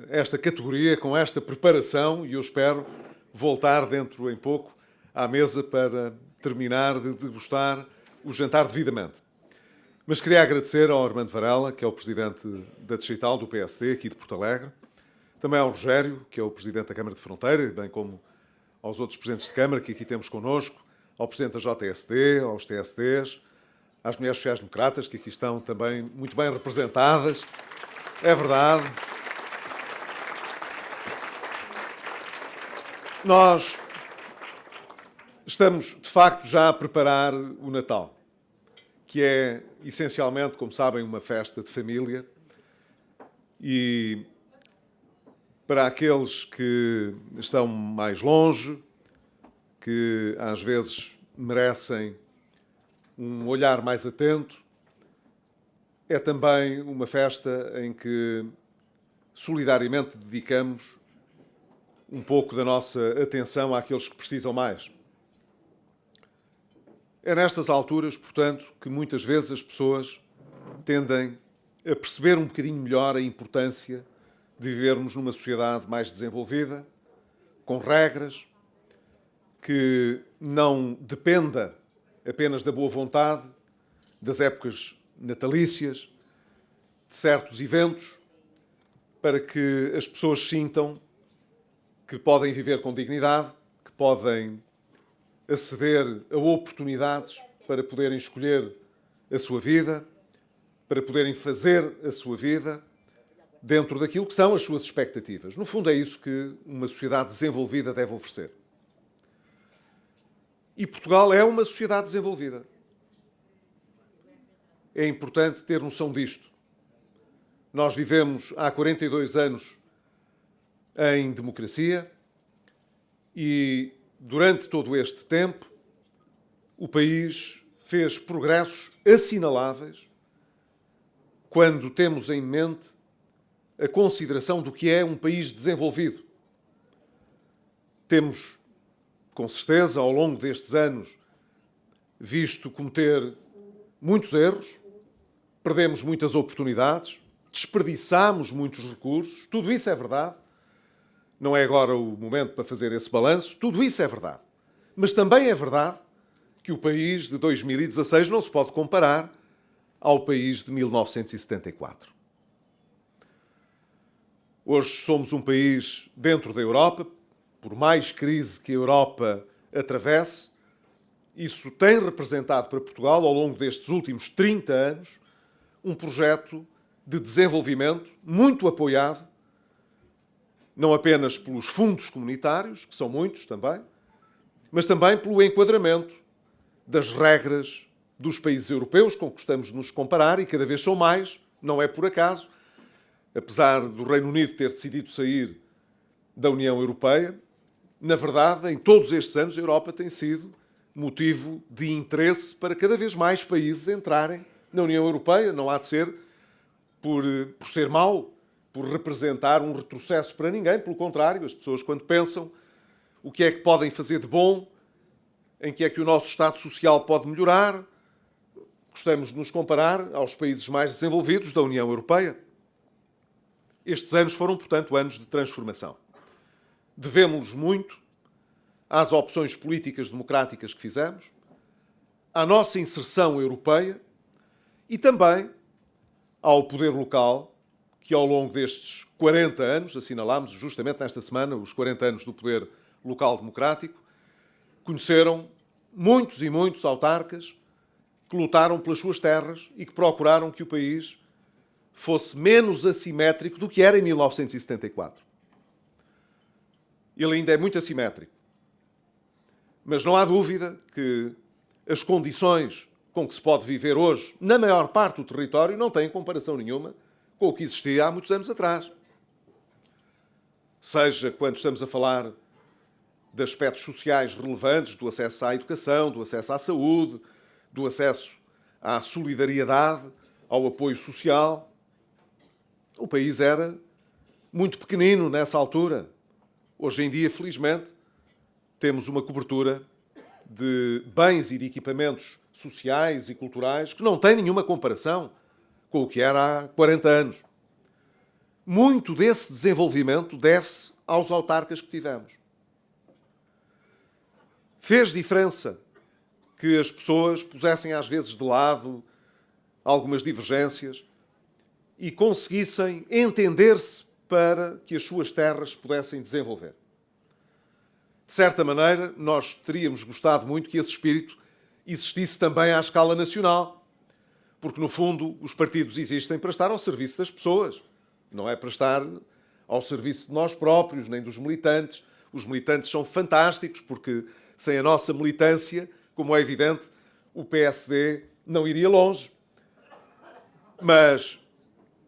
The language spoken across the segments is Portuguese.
esta categoria, com esta preparação, e eu espero voltar dentro em pouco à mesa para terminar de degustar o jantar devidamente. Mas queria agradecer ao Armando Varela, que é o presidente da Distrital do PSD, aqui de Porto Alegre, também ao Rogério, que é o presidente da Câmara de Fronteira, bem como aos outros presidentes de Câmara que aqui temos connosco, ao presidente da JSD, aos TSDs, às mulheres sociais-democratas, que aqui estão também muito bem representadas. É verdade. Nós estamos, de facto, já a preparar o Natal, que é, essencialmente, como sabem, uma festa de família. E para aqueles que estão mais longe, que às vezes merecem um olhar mais atento, é também uma festa em que solidariamente dedicamos um pouco da nossa atenção àqueles que precisam mais. É nestas alturas, portanto, que muitas vezes as pessoas tendem a perceber um bocadinho melhor a importância de vivermos numa sociedade mais desenvolvida, com regras, que não dependa apenas da boa vontade, das épocas natalícias, de certos eventos, para que as pessoas sintam que podem viver com dignidade, que podem aceder a oportunidades para poderem escolher a sua vida, para poderem fazer a sua vida dentro daquilo que são as suas expectativas. No fundo, é isso que uma sociedade desenvolvida deve oferecer. E Portugal é uma sociedade desenvolvida. É importante ter noção disto. Nós vivemos há 42 anos em democracia e, durante todo este tempo, o país fez progressos assinaláveis quando temos em mente a consideração do que é um país desenvolvido. Temos, com certeza, ao longo destes anos, visto cometer muitos erros, perdemos muitas oportunidades, desperdiçámos muitos recursos, tudo isso é verdade. Não é agora o momento para fazer esse balanço, tudo isso é verdade. Mas também é verdade que o país de 2016 não se pode comparar ao país de 1974. Hoje somos um país dentro da Europa, por mais crise que a Europa atravesse, isso tem representado para Portugal, ao longo destes últimos 30 anos, um projeto de desenvolvimento muito apoiado, não apenas pelos fundos comunitários, que são muitos também, mas também pelo enquadramento das regras dos países europeus com que gostamos de nos comparar, e cada vez são mais, não é por acaso. Apesar do Reino Unido ter decidido sair da União Europeia, na verdade, em todos estes anos, a Europa tem sido motivo de interesse para cada vez mais países entrarem na União Europeia. Não há de ser por ser mau, por representar um retrocesso para ninguém. Pelo contrário, as pessoas, quando pensam o que é que podem fazer de bom, em que é que o nosso Estado Social pode melhorar, gostamos de nos comparar aos países mais desenvolvidos da União Europeia. Estes anos foram, portanto, anos de transformação. Devemos muito às opções políticas democráticas que fizemos, à nossa inserção europeia e também ao poder local, que ao longo destes 40 anos, assinalámos justamente nesta semana os 40 anos do poder local democrático, conheceram muitos e muitos autarcas que lutaram pelas suas terras e que procuraram que o país fosse menos assimétrico do que era em 1974. Ele ainda é muito assimétrico. Mas não há dúvida que as condições com que se pode viver hoje, na maior parte do território, não têm comparação nenhuma com o que existia há muitos anos atrás. Seja quando estamos a falar de aspectos sociais relevantes, do acesso à educação, do acesso à saúde, do acesso à solidariedade, ao apoio social. O país era muito pequenino nessa altura. Hoje em dia, felizmente, temos uma cobertura de bens e de equipamentos sociais e culturais que não tem nenhuma comparação com o que era há 40 anos. muito desse desenvolvimento deve-se aos autarcas que tivemos. Fez diferença que as pessoas pusessem às vezes de lado algumas divergências e conseguissem entender-se para que as suas terras pudessem desenvolver. De certa maneira, nós teríamos gostado muito que esse espírito existisse também à escala nacional, porque, no fundo, os partidos existem para estar ao serviço das pessoas, não é para estar ao serviço de nós próprios, nem dos militantes. Os militantes são fantásticos, porque sem a nossa militância, como é evidente, o PSD não iria longe. Mas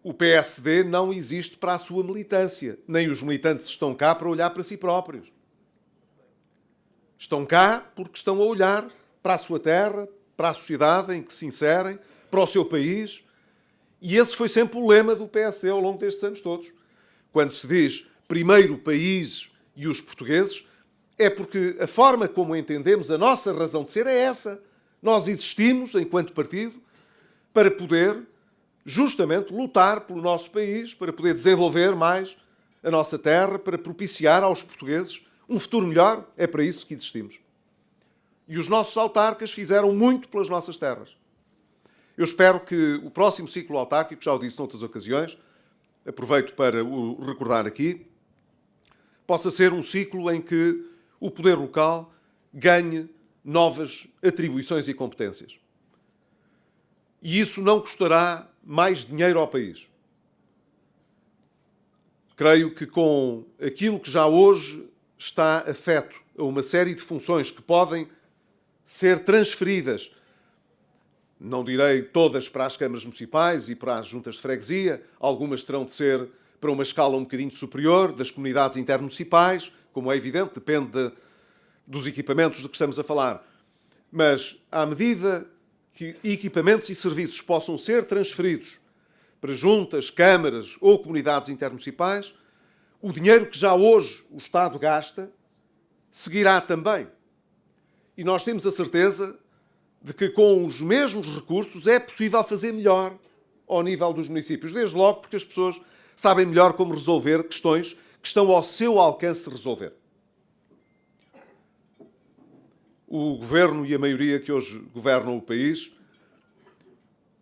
o PSD não existe para a sua militância, nem os militantes estão cá para olhar para si próprios. Estão cá porque estão a olhar para a sua terra, para a sociedade em que se inserem, para o seu país. E esse foi sempre o lema do PSD ao longo destes anos todos. Quando se diz primeiro o país e os portugueses, é porque a forma como entendemos a nossa razão de ser é essa. Nós existimos, enquanto partido, para poder justamente lutar pelo nosso país, para poder desenvolver mais a nossa terra, para propiciar aos portugueses um futuro melhor. É para isso que existimos. E os nossos autarcas fizeram muito pelas nossas terras. Eu espero que o próximo ciclo autárquico, já o disse noutras ocasiões, aproveito para o recordar aqui, possa ser um ciclo em que o poder local ganhe novas atribuições e competências. E isso não custará mais dinheiro ao país. Creio que com aquilo que já hoje está afeto a uma série de funções que podem ser transferidas, não direi todas para as câmaras municipais e para as juntas de freguesia, algumas terão de ser para uma escala um bocadinho superior, das comunidades intermunicipais, como é evidente, depende dos equipamentos de que estamos a falar. Mas, à medida que equipamentos e serviços possam ser transferidos para juntas, câmaras ou comunidades intermunicipais, o dinheiro que já hoje o Estado gasta seguirá também. E nós temos a certeza de que com os mesmos recursos é possível fazer melhor ao nível dos municípios. Desde logo porque as pessoas sabem melhor como resolver questões que estão ao seu alcance de resolver. O Governo e a maioria que hoje governam o país,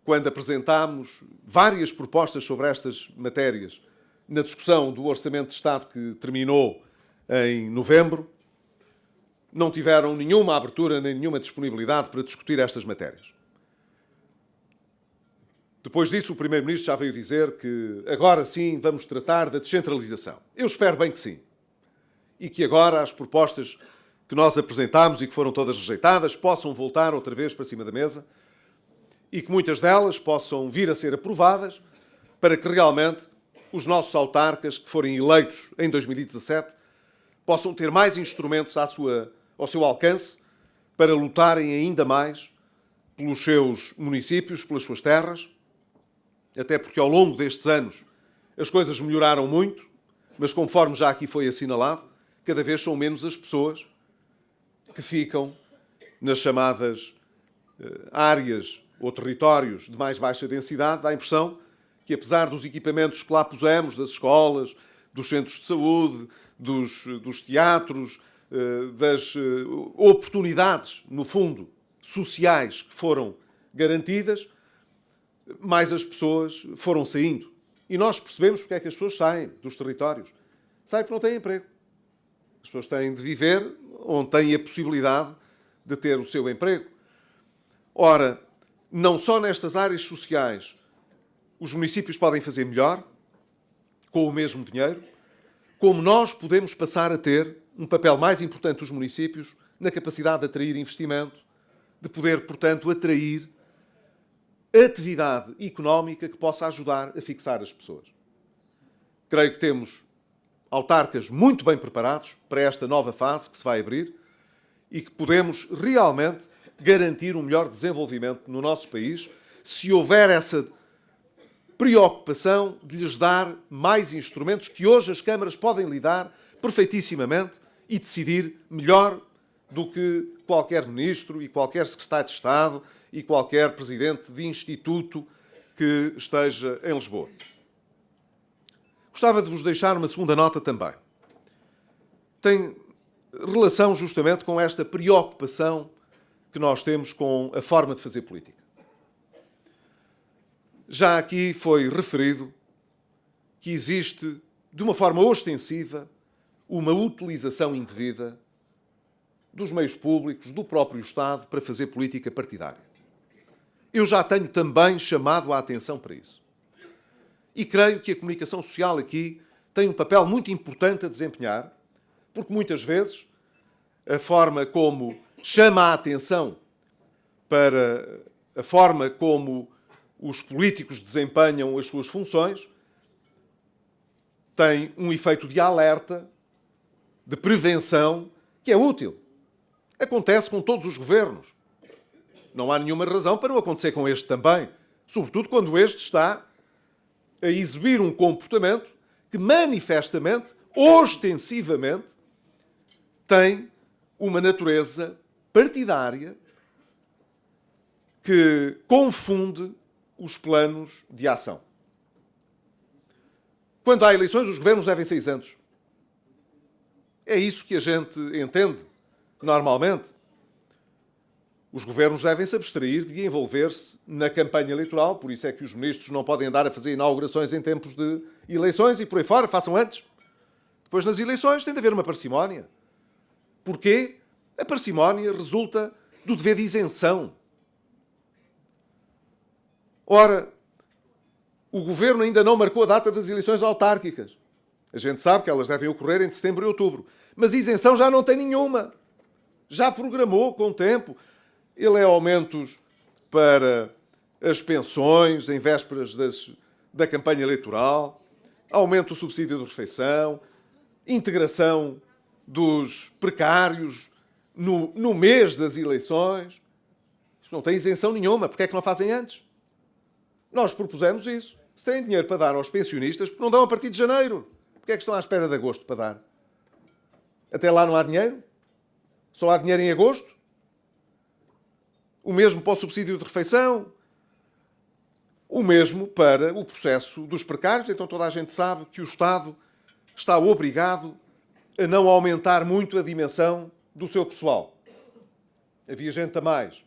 quando apresentámos várias propostas sobre estas matérias na discussão do Orçamento de Estado que terminou em novembro, não tiveram nenhuma abertura nem nenhuma disponibilidade para discutir estas matérias. Depois disso, o Primeiro-Ministro já veio dizer que agora sim vamos tratar da descentralização. Eu espero bem que sim. E que agora as propostas que nós apresentámos e que foram todas rejeitadas possam voltar outra vez para cima da mesa e que muitas delas possam vir a ser aprovadas para que realmente os nossos autarcas que forem eleitos em 2017 possam ter mais instrumentos ao seu alcance para lutarem ainda mais pelos seus municípios, pelas suas terras, até porque ao longo destes anos as coisas melhoraram muito, mas conforme já aqui foi assinalado, cada vez são menos as pessoas que ficam nas chamadas áreas ou territórios de mais baixa densidade. Dá a impressão que, apesar dos equipamentos que lá pusemos, das escolas, dos centros de saúde, dos teatros, das oportunidades, no fundo, sociais que foram garantidas, mais as pessoas foram saindo. E nós percebemos porque é que as pessoas saem dos territórios. Saem porque não têm emprego. As pessoas têm de viver onde têm a possibilidade de ter o seu emprego. Ora, não só nestas áreas sociais os municípios podem fazer melhor, com o mesmo dinheiro, como nós podemos passar a ter um papel mais importante dos municípios na capacidade de atrair investimento, de poder, portanto, atrair atividade económica que possa ajudar a fixar as pessoas. Creio que temos autarcas muito bem preparados para esta nova fase que se vai abrir e que podemos realmente garantir um melhor desenvolvimento no nosso país se houver essa preocupação de lhes dar mais instrumentos que hoje as câmaras podem lidar perfeitissimamente e decidir melhor do que qualquer ministro e qualquer secretário de Estado e qualquer presidente de instituto que esteja em Lisboa. Gostava de vos deixar uma segunda nota também. Tem relação justamente com esta preocupação que nós temos com a forma de fazer política. Já aqui foi referido que existe, de uma forma ostensiva, uma utilização indevida dos meios públicos, do próprio Estado, para fazer política partidária. Eu já tenho também chamado a atenção para isso. E creio que a comunicação social aqui tem um papel muito importante a desempenhar, porque muitas vezes a forma como chama a atenção para a forma como os políticos desempenham as suas funções tem um efeito de alerta, de prevenção, que é útil. Acontece com todos os governos. Não há nenhuma razão para não acontecer com este também. Sobretudo quando este está a exibir um comportamento que manifestamente, ostensivamente, tem uma natureza partidária que confunde os planos de ação. Quando há eleições, os governos devem ser isentos. É isso que a gente entende, normalmente. Os governos devem se abstrair de envolver-se na campanha eleitoral, por isso é que os ministros não podem andar a fazer inaugurações em tempos de eleições e por aí fora, façam antes. Depois, nas eleições, tem de haver uma parcimónia. Porquê? A parcimónia resulta do dever de isenção. Ora, o governo ainda não marcou a data das eleições autárquicas. A gente sabe que elas devem ocorrer entre setembro e outubro. Mas isenção já não tem nenhuma. Já programou com tempo. Ele é aumentos para as pensões em vésperas da campanha eleitoral, aumento do subsídio de refeição, integração dos precários no mês das eleições. Isto não tem isenção nenhuma. Porquê é que não fazem antes? Nós propusemos isso. Se têm dinheiro para dar aos pensionistas, porque não dão a partir de janeiro? Porquê é que estão à espera de agosto para dar? Até lá não há dinheiro? Só há dinheiro em agosto? O mesmo para o subsídio de refeição? O mesmo para o processo dos precários. Então toda a gente sabe que o Estado está obrigado a não aumentar muito a dimensão do seu pessoal. Havia gente a mais.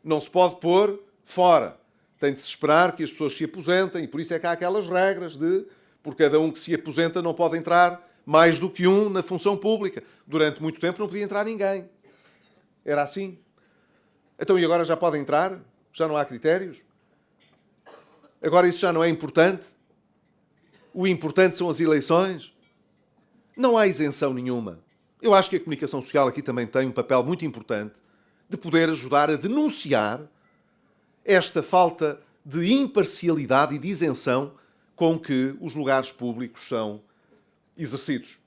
Não se pode pôr fora. Tem de se esperar que as pessoas se aposentem e por isso é que há aquelas regras de por cada um que se aposenta não pode entrar mais do que um na função pública. Durante muito tempo não podia entrar ninguém. Era assim. Então e agora já pode entrar? Já não há critérios? Agora isso já não é importante? O importante são as eleições? Não há isenção nenhuma. Eu acho que a comunicação social aqui também tem um papel muito importante de poder ajudar a denunciar esta falta de imparcialidade e de isenção com que os lugares públicos são exercidos.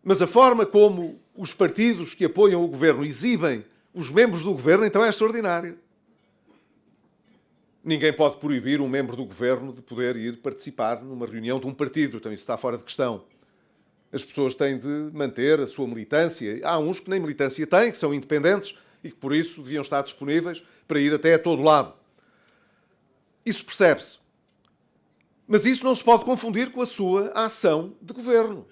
Mas a forma como os partidos que apoiam o governo exibem os membros do governo, então é extraordinária. Ninguém pode proibir um membro do governo de poder ir participar numa reunião de um partido. Então isso está fora de questão. As pessoas têm de manter a sua militância. Há uns que nem militância têm, que são independentes e que por isso deviam estar disponíveis para ir até a todo lado. Isso percebe-se. Mas isso não se pode confundir com a sua ação de governo.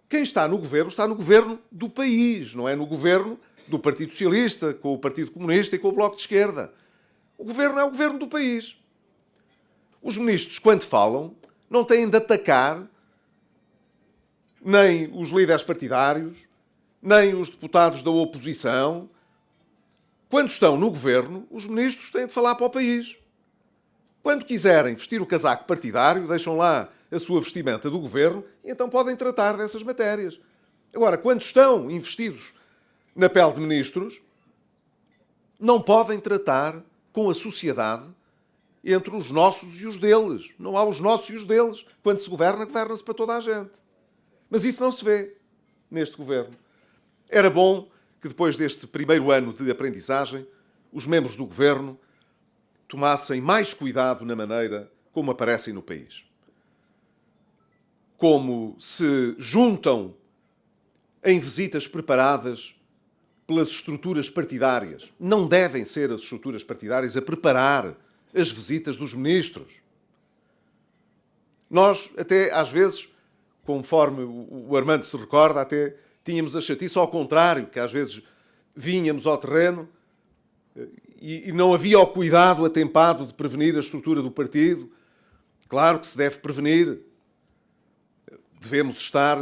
Quem está no governo do país, não é no governo do Partido Socialista, com o Partido Comunista e com o Bloco de Esquerda. O governo é o governo do país. Os ministros, quando falam, não têm de atacar nem os líderes partidários, nem os deputados da oposição. Quando estão no governo, os ministros têm de falar para o país. Quando quiserem vestir o casaco partidário, deixam lá a sua vestimenta do governo e então podem tratar dessas matérias. Agora, quando estão investidos na pele de ministros, não podem tratar com a sociedade entre os nossos e os deles. Não há os nossos e os deles. Quando se governa, governa-se para toda a gente. Mas isso não se vê neste governo. Era bom que depois deste primeiro ano de aprendizagem, os membros do governo tomassem mais cuidado na maneira como aparecem no país. Como se juntam em visitas preparadas pelas estruturas partidárias. Não devem ser as estruturas partidárias a preparar as visitas dos ministros. Nós, até às vezes, conforme o Armando se recorda, até tínhamos a chatice ao contrário, que às vezes vínhamos ao terreno e não havia o cuidado atempado de prevenir a estrutura do partido. Claro que se deve prevenir. Devemos estar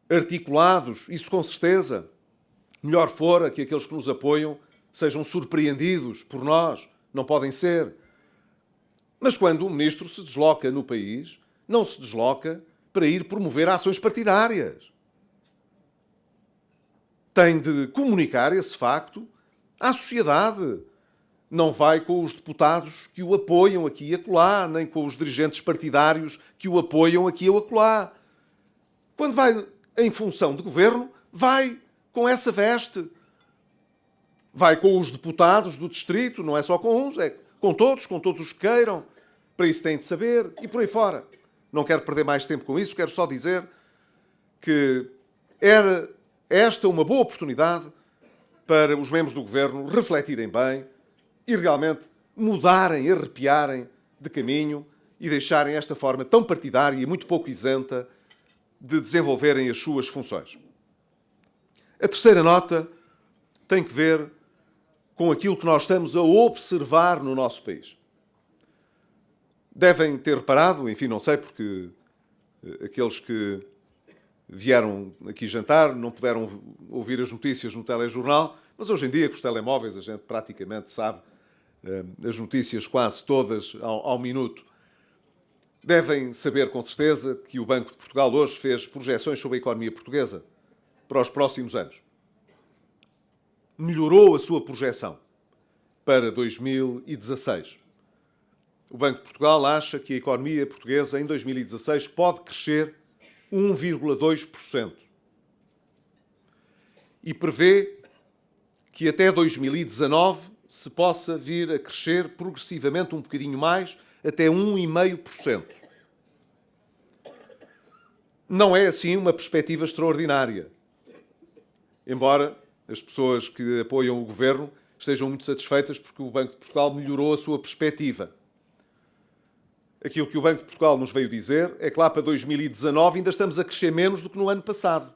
articulados, isso com certeza. Melhor fora que aqueles que nos apoiam sejam surpreendidos por nós. Não podem ser. Mas quando o ministro se desloca no país, não se desloca para ir promover ações partidárias. Tem de comunicar esse facto à sociedade. Não vai com os deputados que o apoiam aqui e acolá, nem com os dirigentes partidários que o apoiam aqui ou acolá. Quando vai em função de governo, vai com essa veste. Vai com os deputados do distrito, não é só com uns, é com todos os que queiram. Para isso têm de saber e por aí fora. Não quero perder mais tempo com isso, quero só dizer que era esta uma boa oportunidade para os membros do governo refletirem bem e realmente mudarem, arrepiarem de caminho e deixarem esta forma tão partidária e muito pouco isenta de desenvolverem as suas funções. A terceira nota tem que ver com aquilo que nós estamos a observar no nosso país. Devem ter reparado, enfim, não sei, porque aqueles que vieram aqui jantar não puderam ouvir as notícias no telejornal, mas hoje em dia, com os telemóveis, a gente praticamente sabe as notícias quase todas ao minuto. Devem saber com certeza que o Banco de Portugal hoje fez projeções sobre a economia portuguesa para os próximos anos. Melhorou a sua projeção para 2016. O Banco de Portugal acha que a economia portuguesa em 2016 pode crescer 1,2%. E prevê que até 2019 se possa vir a crescer progressivamente um bocadinho mais, até 1,5%. Não é assim uma perspectiva extraordinária. Embora as pessoas que apoiam o governo estejam muito satisfeitas porque o Banco de Portugal melhorou a sua perspectiva. Aquilo que o Banco de Portugal nos veio dizer é que lá para 2019 ainda estamos a crescer menos do que no ano passado.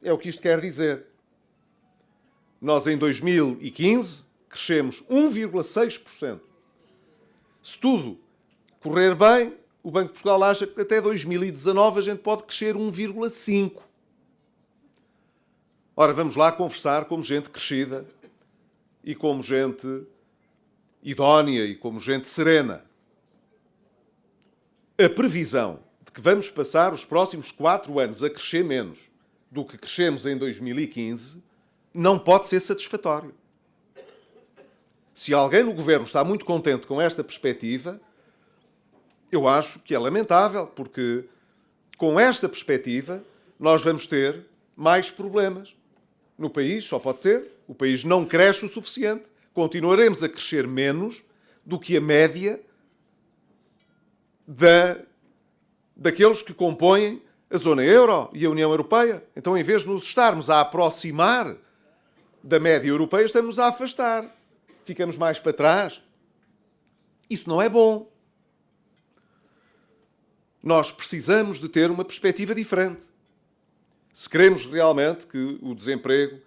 É o que isto quer dizer. Nós em 2015 crescemos 1,6%. Se tudo correr bem, o Banco de Portugal acha que até 2019 a gente pode crescer 1,5%. Ora, vamos lá conversar como gente crescida e como gente idónea e como gente serena. A previsão de que vamos passar os próximos 4 anos a crescer menos do que crescemos em 2015 não pode ser satisfatório. Se alguém no governo está muito contente com esta perspectiva, eu acho que é lamentável, porque com esta perspectiva nós vamos ter mais problemas no país, só pode ser. O país não cresce o suficiente. Continuaremos a crescer menos do que a média daqueles que compõem a zona euro e a União Europeia. Então, em vez de nos estarmos a aproximar da média europeia, estamos a afastar. Ficamos mais para trás. Isso não é bom. Nós precisamos de ter uma perspectiva diferente. Se queremos realmente que o desemprego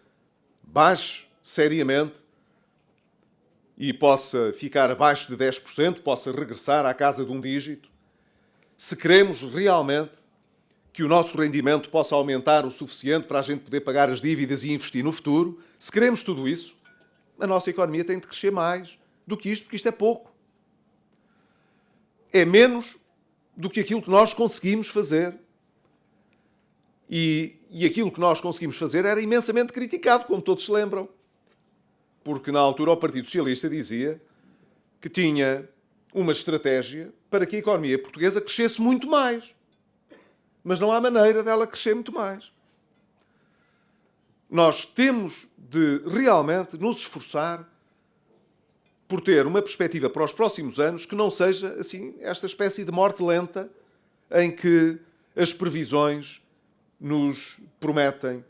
baixe seriamente e possa ficar abaixo de 10%, possa regressar à casa de um dígito, se queremos realmente que o nosso rendimento possa aumentar o suficiente para a gente poder pagar as dívidas e investir no futuro, se queremos tudo isso, a nossa economia tem de crescer mais do que isto, porque isto é pouco. É menos do que aquilo que nós conseguimos fazer. E aquilo que nós conseguimos fazer era imensamente criticado, como todos se lembram. Porque na altura o Partido Socialista dizia que tinha uma estratégia para que a economia portuguesa crescesse muito mais. Mas não há maneira dela crescer muito mais. Nós temos de realmente nos esforçar por ter uma perspectiva para os próximos anos que não seja assim esta espécie de morte lenta em que as previsões nos prometem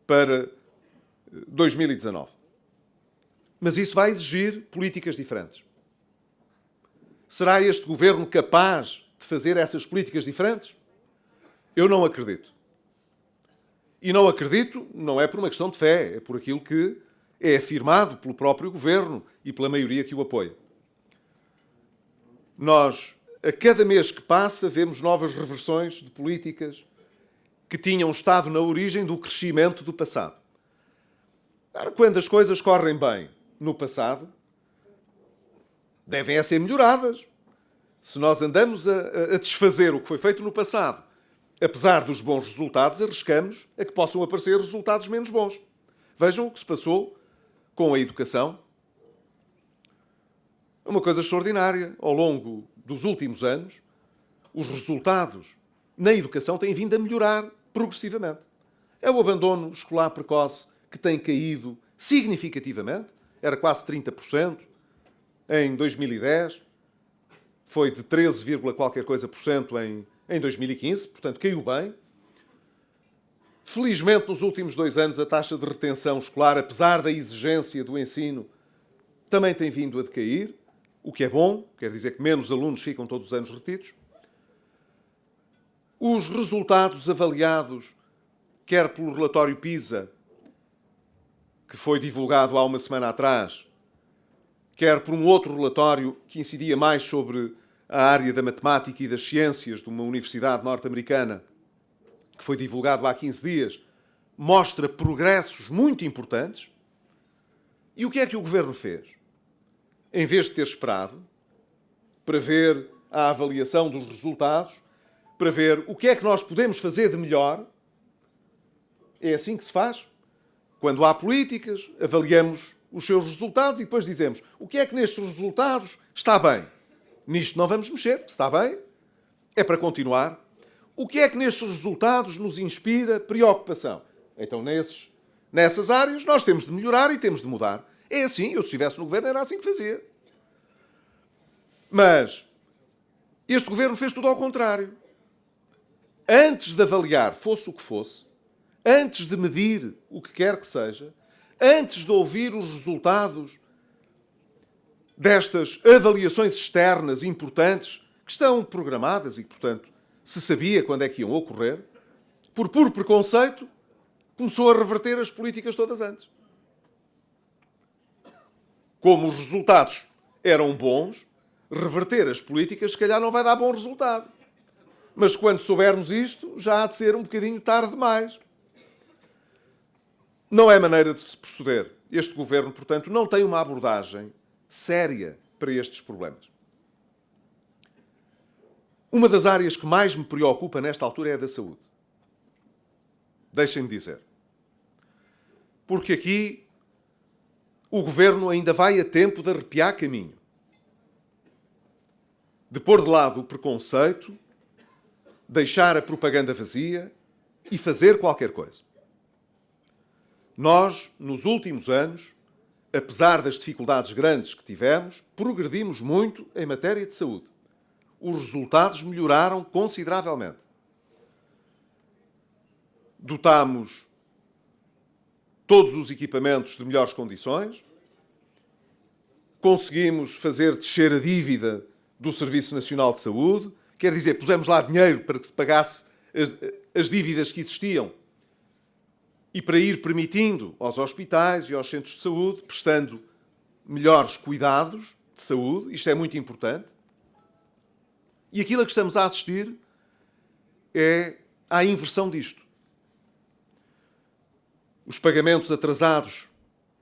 para 2019. Mas isso vai exigir políticas diferentes. Será este governo capaz de fazer essas políticas diferentes? Eu não acredito. E não acredito, não é por uma questão de fé, é por aquilo que é afirmado pelo próprio governo e pela maioria que o apoia. Nós, a cada mês que passa, vemos novas reversões de políticas que tinham estado na origem do crescimento do passado. Quando as coisas correm bem no passado, devem ser melhoradas. Se nós andamos a desfazer o que foi feito no passado, apesar dos bons resultados, arriscamos a que possam aparecer resultados menos bons. Vejam o que se passou com a educação. É uma coisa extraordinária. Ao longo dos últimos anos, os resultados na educação têm vindo a melhorar progressivamente. É o abandono escolar precoce que tem caído significativamente. Era quase 30% em 2010. Foi de 13, qualquer coisa por cento em 2015. Portanto, caiu bem. Felizmente, nos últimos 2 anos, a taxa de retenção escolar, apesar da exigência do ensino, também tem vindo a decair, o que é bom, quer dizer que menos alunos ficam todos os anos retidos. Os resultados avaliados, quer pelo relatório PISA, que foi divulgado há uma semana atrás, quer por um outro relatório que incidia mais sobre a área da matemática e das ciências de uma universidade norte-americana, que foi divulgado há 15 dias, mostra progressos muito importantes. E o que é que o governo fez? Em vez de ter esperado para ver a avaliação dos resultados, para ver o que é que nós podemos fazer de melhor, é assim que se faz. Quando há políticas, avaliamos os seus resultados e depois dizemos o que é que nestes resultados está bem. Nisto não vamos mexer, se está bem, é para continuar. O que é que nestes resultados nos inspira preocupação? Então, nessas áreas, nós temos de melhorar e temos de mudar. É assim, eu se estivesse no governo era assim que fazia. Mas este governo fez tudo ao contrário. Antes de avaliar, fosse o que fosse, antes de medir o que quer que seja, antes de ouvir os resultados destas avaliações externas importantes, que estão programadas e, portanto, se sabia quando é que iam ocorrer, por puro preconceito, começou a reverter as políticas todas antes. Como os resultados eram bons, reverter as políticas se calhar não vai dar bom resultado. Mas quando soubermos isto, já há de ser um bocadinho tarde demais. Não é maneira de se proceder. Este governo, portanto, não tem uma abordagem séria para estes problemas. Uma das áreas que mais me preocupa nesta altura é a da saúde. Deixem-me dizer. Porque aqui o governo ainda vai a tempo de arrepiar caminho. De pôr de lado o preconceito, deixar a propaganda vazia e fazer qualquer coisa. Nós, nos últimos anos, apesar das dificuldades grandes que tivemos, progredimos muito em matéria de saúde. Os resultados melhoraram consideravelmente. Dotámos todos os equipamentos de melhores condições, conseguimos fazer descer a dívida do Serviço Nacional de Saúde, quer dizer, pusemos lá dinheiro para que se pagasse as dívidas que existiam e para ir permitindo aos hospitais e aos centros de saúde, prestando melhores cuidados de saúde, isto é muito importante. E aquilo a que estamos a assistir é à inversão disto. Os pagamentos atrasados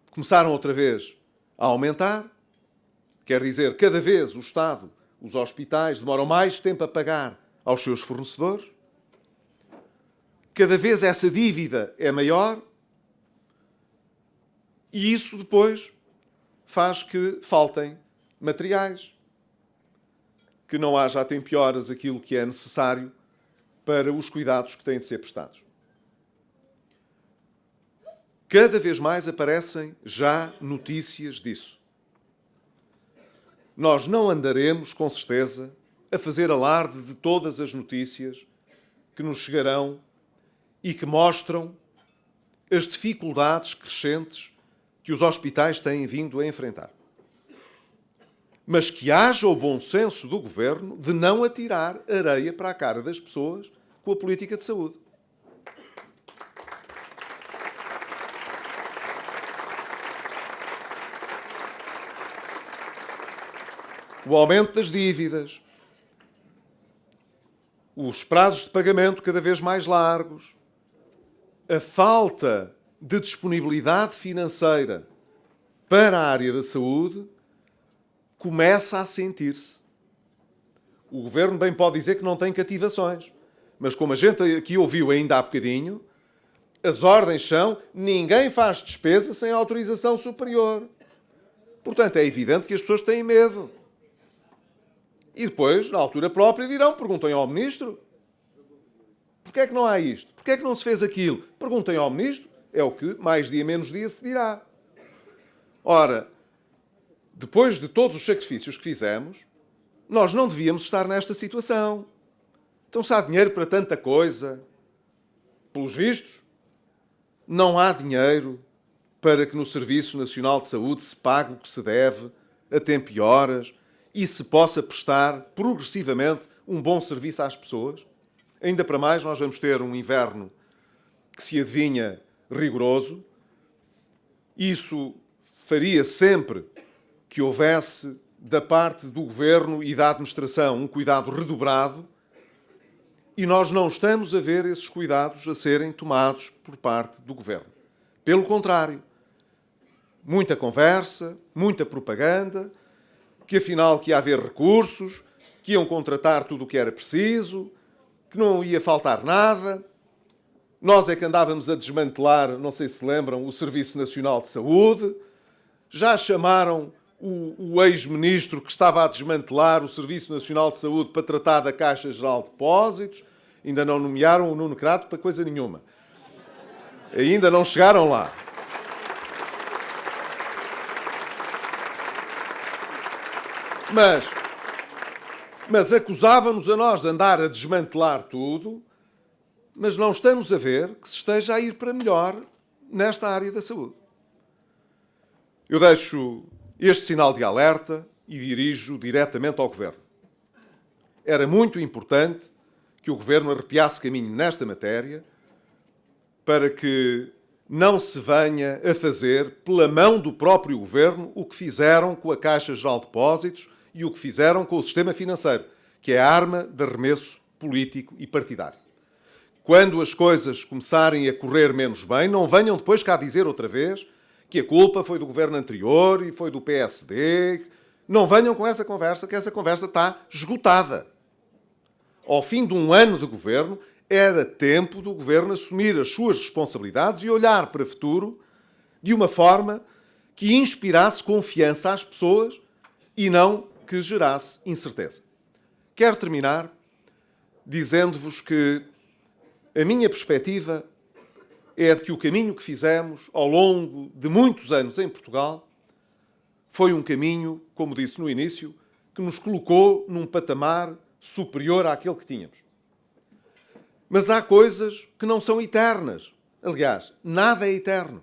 começaram outra vez a aumentar, quer dizer, cada vez o Estado, os hospitais demoram mais tempo a pagar aos seus fornecedores, cada vez essa dívida é maior e isso depois faz que faltem materiais, que não haja a tempo e horas aquilo que é necessário para os cuidados que têm de ser prestados. Cada vez mais aparecem já notícias disso. Nós não andaremos, com certeza, a fazer alarde de todas as notícias que nos chegarão e que mostram as dificuldades crescentes que que os hospitais têm vindo a enfrentar. Mas que haja o bom senso do Governo de não atirar areia para a cara das pessoas com a política de saúde. O aumento das dívidas, os prazos de pagamento cada vez mais largos, a falta de disponibilidade financeira para a área da saúde começa a sentir-se. O Governo bem pode dizer que não tem cativações, mas como a gente aqui ouviu ainda há bocadinho, as ordens são: ninguém faz despesa sem autorização superior. Portanto, é evidente que as pessoas têm medo. E depois, na altura própria, dirão, perguntem ao Ministro. Porquê é que não há isto? Porquê é que não se fez aquilo? Perguntem ao Ministro. É o que, mais dia menos dia, se dirá. Ora, depois de todos os sacrifícios que fizemos, nós não devíamos estar nesta situação. Então, se há dinheiro para tanta coisa, pelos vistos, não há dinheiro para que no Serviço Nacional de Saúde se pague o que se deve, a tempo e horas, e se possa prestar progressivamente um bom serviço às pessoas. Ainda para mais, nós vamos ter um inverno que se adivinha rigoroso. Isso faria sempre que houvesse, da parte do Governo e da Administração, um cuidado redobrado, e nós não estamos a ver esses cuidados a serem tomados por parte do Governo. Pelo contrário, muita conversa, muita propaganda, que afinal que ia haver recursos, que iam contratar tudo o que era preciso, que não ia faltar nada. Nós é que andávamos a desmantelar, não sei se lembram, o Serviço Nacional de Saúde. Já chamaram o ex-ministro que estava a desmantelar o Serviço Nacional de Saúde para tratar da Caixa Geral de Depósitos. Ainda não nomearam o Nuno Crato para coisa nenhuma. Ainda não chegaram lá. Mas acusavam-nos a nós de andar a desmantelar tudo, mas não estamos a ver que se esteja a ir para melhor nesta área da saúde. Eu deixo este sinal de alerta e dirijo diretamente ao Governo. Era muito importante que o Governo arrepiasse caminho nesta matéria para que não se venha a fazer, pela mão do próprio Governo, o que fizeram com a Caixa Geral de Depósitos e o que fizeram com o sistema financeiro, que é a arma de arremesso político e partidário. Quando as coisas começarem a correr menos bem, não venham depois cá dizer outra vez que a culpa foi do governo anterior e foi do PSD. Não venham com essa conversa, que essa conversa está esgotada. Ao fim de um ano de governo, era tempo do governo assumir as suas responsabilidades e olhar para o futuro de uma forma que inspirasse confiança às pessoas e não que gerasse incerteza. Quero terminar dizendo-vos que a minha perspectiva é de que o caminho que fizemos ao longo de muitos anos em Portugal foi um caminho, como disse no início, que nos colocou num patamar superior àquele que tínhamos. Mas há coisas que não são eternas. Aliás, nada é eterno.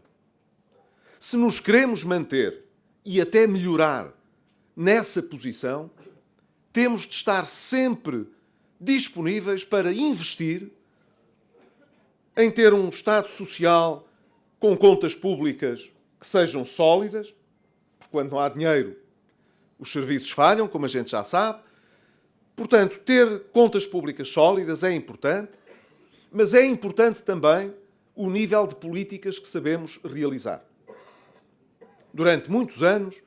Se nos queremos manter e até melhorar nessa posição, temos de estar sempre disponíveis para investir em ter um Estado social com contas públicas que sejam sólidas, porque quando não há dinheiro os serviços falham, como a gente já sabe. Portanto, ter contas públicas sólidas é importante, mas é importante também o nível de políticas que sabemos realizar. Durante muitos anos,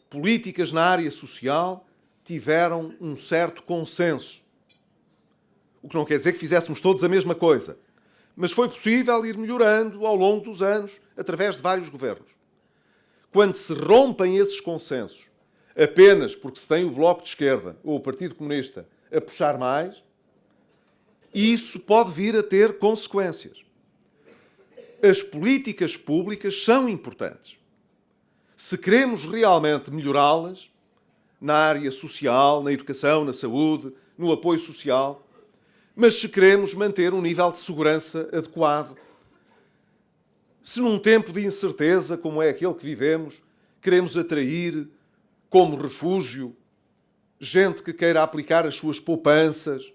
políticas na área social tiveram um certo consenso. O que não quer dizer que fizéssemos todos a mesma coisa. Mas foi possível ir melhorando ao longo dos anos, através de vários governos. Quando se rompem esses consensos, apenas porque se tem o Bloco de Esquerda ou o Partido Comunista a puxar mais, isso pode vir a ter consequências. As políticas públicas são importantes. Se queremos realmente melhorá-las, na área social, na educação, na saúde, no apoio social, mas se queremos manter um nível de segurança adequado, Se num tempo de incerteza como é aquele que vivemos, queremos atrair como refúgio gente que queira aplicar as suas poupanças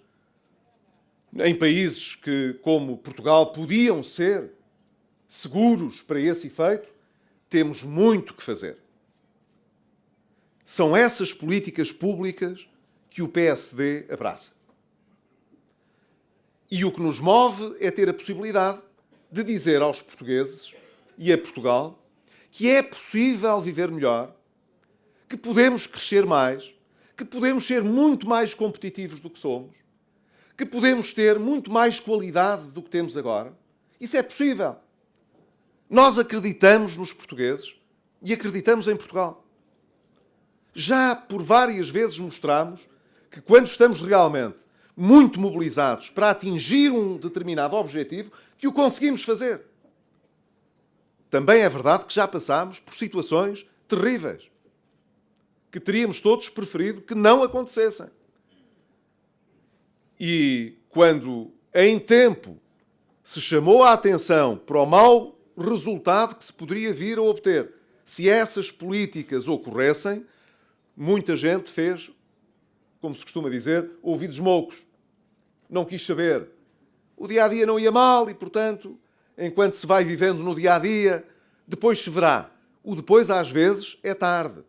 em países que, como Portugal, podiam ser seguros para esse efeito, temos muito que fazer. São essas políticas públicas que o PSD abraça. E o que nos move é ter a possibilidade de dizer aos portugueses e a Portugal que é possível viver melhor, que podemos crescer mais, que podemos ser muito mais competitivos do que somos, que podemos ter muito mais qualidade do que temos agora. Isso é possível. Nós acreditamos nos portugueses e acreditamos em Portugal. Já por várias vezes mostramos que quando estamos realmente muito mobilizados para atingir um determinado objetivo, que o conseguimos fazer. Também é verdade que já passámos por situações terríveis, que teríamos todos preferido que não acontecessem. E quando, em tempo, se chamou a atenção para o mau resultado que se poderia vir a obter se essas políticas ocorressem, muita gente fez, como se costuma dizer, ouvidos moucos. Não quis saber. O dia-a-dia não ia mal e, portanto, enquanto se vai vivendo no dia-a-dia, depois se verá. O depois, às vezes, é tarde.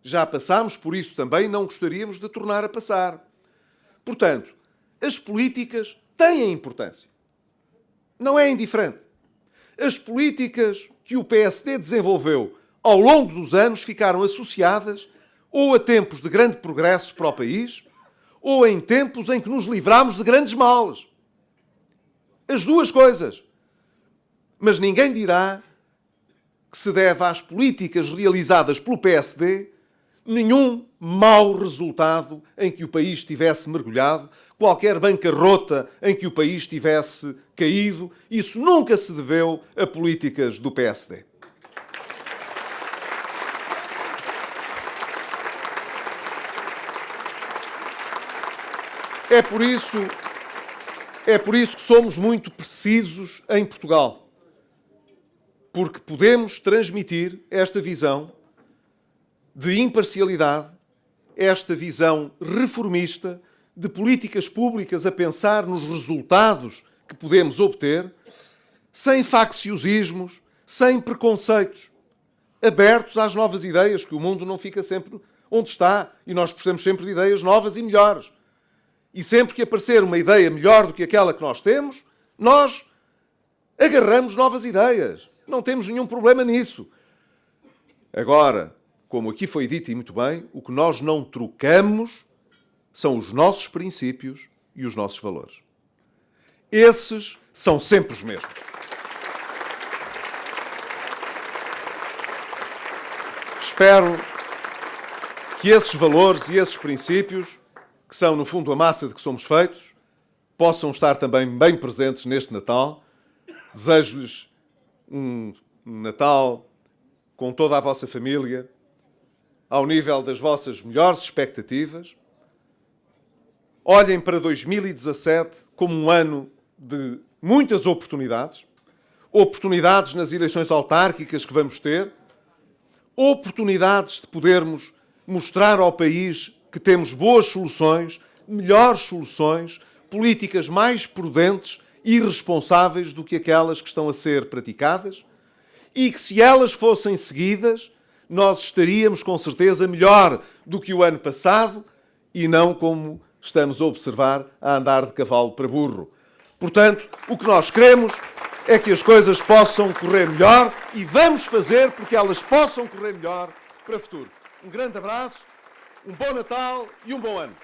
Já passámos por isso também, não gostaríamos de tornar a passar. Portanto, as políticas têm importância. Não é indiferente. As políticas que o PSD desenvolveu ao longo dos anos ficaram associadas ou a tempos de grande progresso para o país, ou em tempos em que nos livrámos de grandes males. As duas coisas. Mas ninguém dirá que se deve às políticas realizadas pelo PSD nenhum mau resultado em que o país tivesse mergulhado, qualquer bancarrota em que o país tivesse caído. Isso nunca se deveu a políticas do PSD. É por isso que somos muito precisos em Portugal. Porque podemos transmitir esta visão de imparcialidade, esta visão reformista de políticas públicas a pensar nos resultados que podemos obter, sem facciosismos, sem preconceitos, abertos às novas ideias, que o mundo não fica sempre onde está e nós precisamos sempre de ideias novas e melhores. E sempre que aparecer uma ideia melhor do que aquela que nós temos, nós agarramos novas ideias. Não temos nenhum problema nisso. Agora, como aqui foi dito e muito bem, o que nós não trocamos são os nossos princípios e os nossos valores. Esses são sempre os mesmos. Espero que esses valores e esses princípios, que são, no fundo, a massa de que somos feitos, possam estar também bem presentes neste Natal. Desejo-lhes um Natal com toda a vossa família, ao nível das vossas melhores expectativas. Olhem para 2017 como um ano de muitas oportunidades. Oportunidades nas eleições autárquicas que vamos ter. Oportunidades de podermos mostrar ao país que temos boas soluções, melhores soluções, políticas mais prudentes e responsáveis do que aquelas que estão a ser praticadas, e que, se elas fossem seguidas, nós estaríamos com certeza melhor do que o ano passado e não como estamos a observar a andar de cavalo para burro. Portanto, o que nós queremos é que as coisas possam correr melhor e vamos fazer porque elas possam correr melhor para o futuro. Um grande abraço, um bom Natal e um bom ano.